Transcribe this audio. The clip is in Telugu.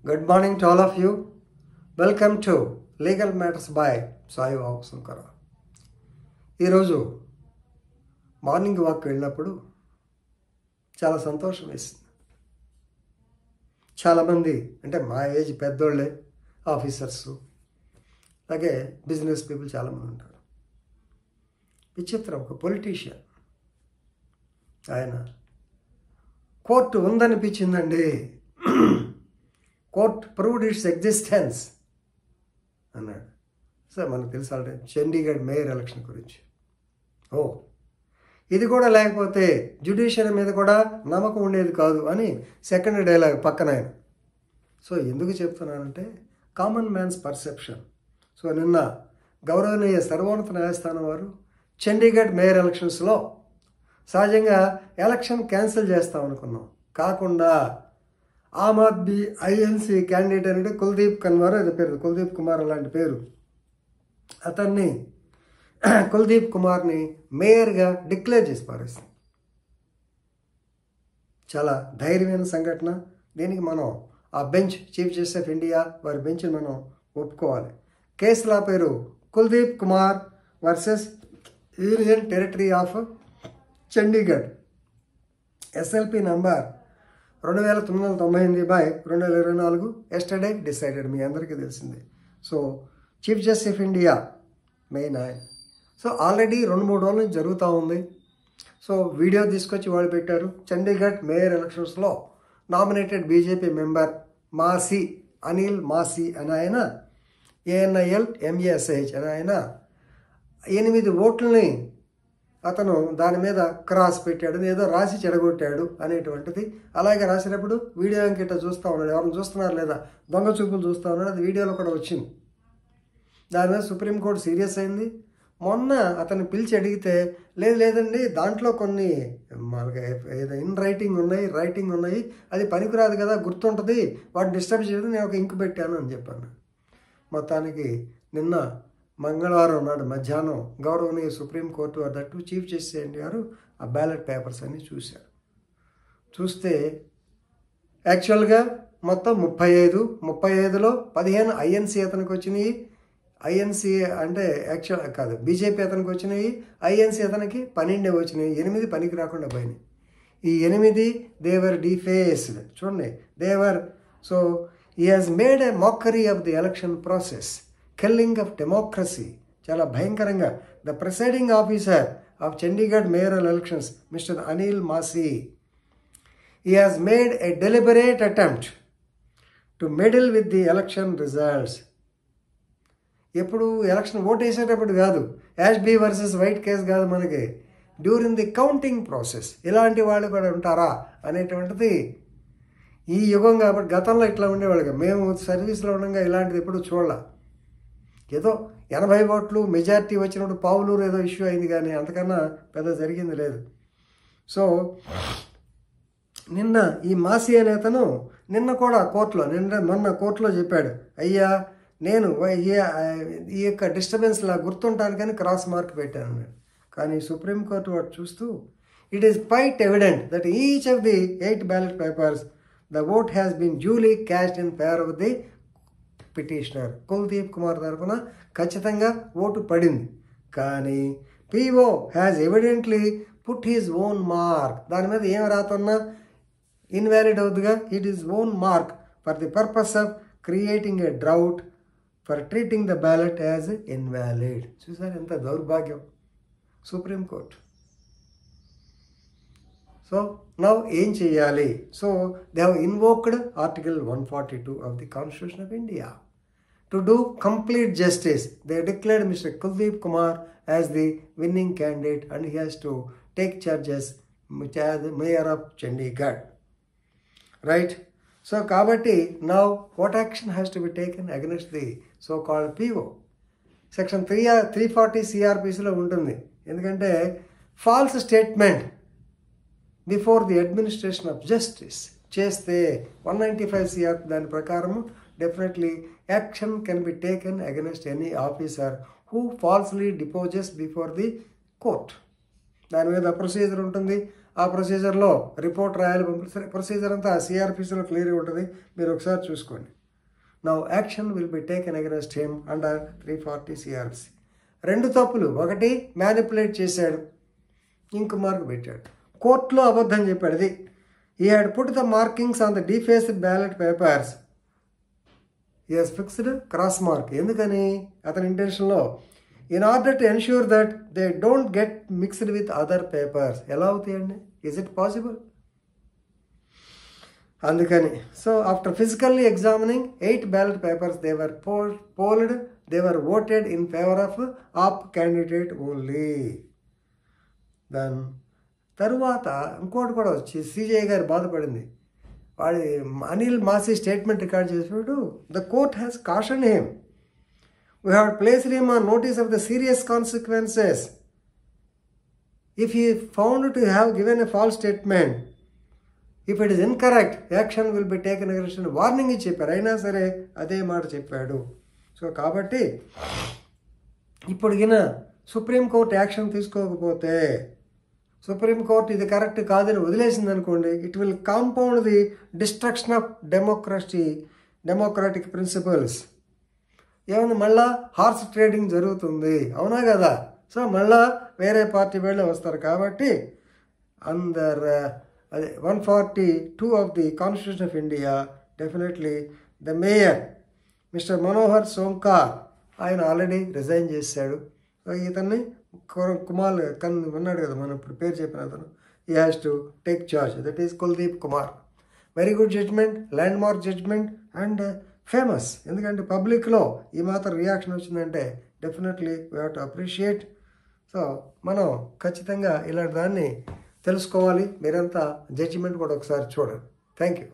Good morning to all of you. Welcome to Legal Matters by Sai Vahusankara. ఈరోజు మార్నింగ్ వాక్ వెళ్ళినప్పుడు చాలా సంతోషం వేసింది. చాలామంది అంటే మా ఏజ్ పెద్దోళ్ళే, ఆఫీసర్స్, అలాగే బిజినెస్ పీపుల్ చాలామంది ఉంటారు. విచిత్రం, ఒక పొలిటీషియన్ ఆయన కోర్టు ఉందనిపించిందండి, కోర్ట్ ప్రూవ్డ్ ఇట్స్ ఎగ్జిస్టెన్స్ అన్నాడు. సార్ మనకు తెలుసు చండీగఢ్ మేయర్ ఎలక్షన్ గురించి. ఇది కూడా లేకపోతే జ్యుడిషియరీ మీద కూడా నమ్మకం ఉండేది కాదు అని సెకండ్ డైలాగ్ పక్కన ఆయన. సో ఎందుకు చెప్తున్నానంటే కామన్ మ్యాన్స్ పర్సెప్షన్. సో నిన్న గౌరవనీయ సర్వోన్నత న్యాయస్థానం వారు చండీగఢ్ మేయర్ ఎలక్షన్స్లో సహజంగా ఎలక్షన్ క్యాన్సిల్ చేస్తాం అనుకున్నాం, కాకుండా ఆమ్ ఆద్మీ ఐఎన్సీ క్యాండిడేట్ అంటే కుల్దీప్ కన్వర్, అది పేరు కుల్దీప్ కుమార్ అలాంటి పేరు, అతన్ని కుల్దీప్ కుమార్ని మేయర్గా డిక్లేర్ చేసి పారేసింది. చాలా ధైర్యమైన సంఘటన. దీనికి మనం ఆ bench, chief justice of India వారి బెంచ్ని మనం ఒప్పుకోవాలి. కేసుల పేరు Kuldeep Kumar versus union territory of Chandigarh, SLP number 2998/2024, yesterday decided. మీ అందరికీ తెలిసిందే. So chief justice of India main ఆయన. సో ఆల్రెడీ 2-3 రోజుల నుంచి జరుగుతూ ఉంది. సో వీడియో తీసుకొచ్చి వాళ్ళు పెట్టారు. చండీగఢ్ మేయర్ ఎలక్షన్స్లో నామినేటెడ్ బీజేపీ మెంబర్ మాసి, అనిల్ మాసి అని ఆయన, ANIL MASH అని ఆయన 8 ఓట్లని అతను దాని మీద క్రాస్ పెట్టాడు, ఏదో రాసి చెడగొట్టాడు అనేటువంటిది. అలాగే రాసినప్పుడు వీడియో ఇంకిట చూస్తూ ఉన్నాడు, ఎవరిని చూస్తున్నారు లేదా దొంగ చూపులు చూస్తూ ఉన్నాడు, అది వీడియోలో కూడా వచ్చింది. దాని మీద సుప్రీంకోర్టు సీరియస్ అయింది. మొన్న అతను పిలిచి అడిగితే లేదండి దాంట్లో కొన్ని మనకి ఏదో రైటింగ్ ఉన్నాయి, అది పనికిరాదు కదా, గుర్తుంటుంది, వాటిని డిస్టర్బ్ చేయడం, నేను ఒక ఇంకు పెట్టాను అని చెప్పాను. మొత్తానికి నిన్న మంగళవారం నాడు మధ్యాహ్నం గౌరవనీయ సుప్రీంకోర్టు వారు దట్టు చీఫ్ జస్టిస్ గారు ఆ బ్యాలెట్ పేపర్స్ అన్నీ చూశారు. చూస్తే యాక్చువల్గా మొత్తం 35లో 15 ఐఎన్సీ అతనికి వచ్చినాయి. ఐఎన్సీ అంటే యాక్చువల్ కాదు, బీజేపీ అతనికి వచ్చినాయి. ఐఎన్సీ అతనికి 12 వచ్చినాయి. 8 పనికి రాకుండా పోయినాయి. ఈ 8 దేవర్ డిఫేస్డ్. చూడండి, they were. So he has made a mockery of the election process, killing of democracy. చాలా భయంకరంగా. The presiding officer of Chandigarh mayoral elections mister Anil Masih, he has made a deliberate attempt to meddle with the election results. ఎప్పుడు ఎలక్షన్ ఓట్ వేసేటప్పుడు కాదు, యాష్బీ వర్సెస్ వైట్ కేసు కాదు, మనకి డ్యూరింగ్ ది కౌంటింగ్ ప్రాసెస్ ఇలాంటి వాళ్ళు కూడా ఉంటారా అనేటువంటిది ఈ యుగం. కాబట్టి గతంలో ఇట్లా ఉండేవాళ్ళుగా, మేము సర్వీస్లో ఉండగా ఇలాంటిది ఎప్పుడు చూడాల. ఏదో 80 ఓట్లు మెజారిటీ వచ్చినప్పుడు పావులూరు ఏదో ఇష్యూ అయింది, కానీ అంతకన్నా పెద్ద జరిగింది లేదు. సో నిన్న ఈ మాసి అనే అతను నిన్న కూడా కోర్టులో, మొన్న కోర్టులో చెప్పాడు, అయ్యా నేను ఈ యొక్క డిస్టర్బెన్స్ లా గుర్తుంటానికని క్రాస్ మార్క్ పెట్టాను. కానీ సుప్రీంకోర్టు వాడు చూస్తూ it is quite evident that each of the 8 ballot papers the vote has been duly cast in favour of the petitioner. Kuldeep Kumar తరఫున ఖచ్చితంగా ఓటు పడింది, కానీ PO has evidently put his own mark. దాని మీద ఏం రాతున్నా ఇన్వాలిడ్ అవుతుందిగా. It is own mark for the purpose of creating a drought for treating the ballot as invalid. చూసారు ఎంత దౌర్భాగ్యం సుప్రీంకోర్టు. సో నౌ ఏం చేయాలి? So they have invoked article 142 of the constitution of India to do complete justice. They declared mister Kuldeep Kumar as the winning candidate and he has to take charges as mayor of Chandigarh. Right. So కాబట్టి now what action has to be taken against the so called PO. Section 340 CRPCలో ఉంటుంది. ఎందుకంటే false statement before the administration of justice చేస్తే 195 CR దాని ప్రకారము definitely action can be taken against any officer who falsely deposes before the court. దాని మీద ప్రొసీజర్ ఉంటుంది. ఆ ప్రొసీజర్లో రిపోర్ట్ రాయాలి, ప్రొసీజర్ అంతా సిఆర్పిసిలో క్లియర్గా ఉంటుంది, మీరు ఒకసారి చూసుకోండి. Now action will be taken against him under 340 CRPC. 2 తప్పులు, ఒకటి మ్యానిపులేట్ చేశాడు, ఇంకో మార్క్ పెట్టాడు, కోర్టులో అబద్ధం చెప్పాడు. అది he had put the markings on the defaced ballot papers. He has fixed cross mark. ఎందుకని అతని ఇంటెన్షన్లో in order to ensure that they don't get mixed with other papers. ఎలా అవుతాయండి? Is it possible? అందుకని so after physically examining 8 ballot papers, they were polled, they were voted in favor of AAP candidate only. Then తరువాత ఇంకోటి కూడా వచ్చి సిజే గారు బాధపడింది. వాడి అనిల్ మాసీ స్టేట్మెంట్ రికార్డ్ చేసినప్పుడు the court has caution him, we have placed him on notice of the serious consequences if he found to have given a false statement. If it is incorrect action will be taken against him warning ఇచ్చి చెప్పారు. అయినా సరే అదే మాట చెప్పాడు. సో కాబట్టి ఇప్పుడు సుప్రీంకోర్టు యాక్షన్ తీసుకోకపోతే, సుప్రీంకోర్టు ఇది కరెక్ట్ కాదని వదిలేసింది అనుకోండి, it will compound the destruction of democratic principles. ఏమన్నా మళ్ళా హార్స్ ట్రేడింగ్ జరుగుతుంది, అవునా కదా? సో మళ్ళా వేరే పార్టీ వాళ్ళే వస్తారు. కాబట్టి under 142 of the constitution of India definitely the mayor mister Manohar Sonkar ఆయన ఆల్రెడీ రిజైన్ చేశాడు. సో ఇతన్ని కుమార్ ఉన్నాడు కదా, మనం ఇప్పుడు పేరు చెప్పిన అతను, he has to take charge. That is Kuldeep Kumar. Very good judgment, landmark judgment and famous. ఎందుకంటే పబ్లిక్లో ఈ మాత్రం రియాక్షన్ వచ్చిందంటే definitely we have to appreciate. So మనం ఖచ్చితంగా ఇలాంటి దాన్ని తెలుసుకోవాలి. మీరంతా జడ్జిమెంట్ కూడా ఒకసారి చూడండి. Thank you.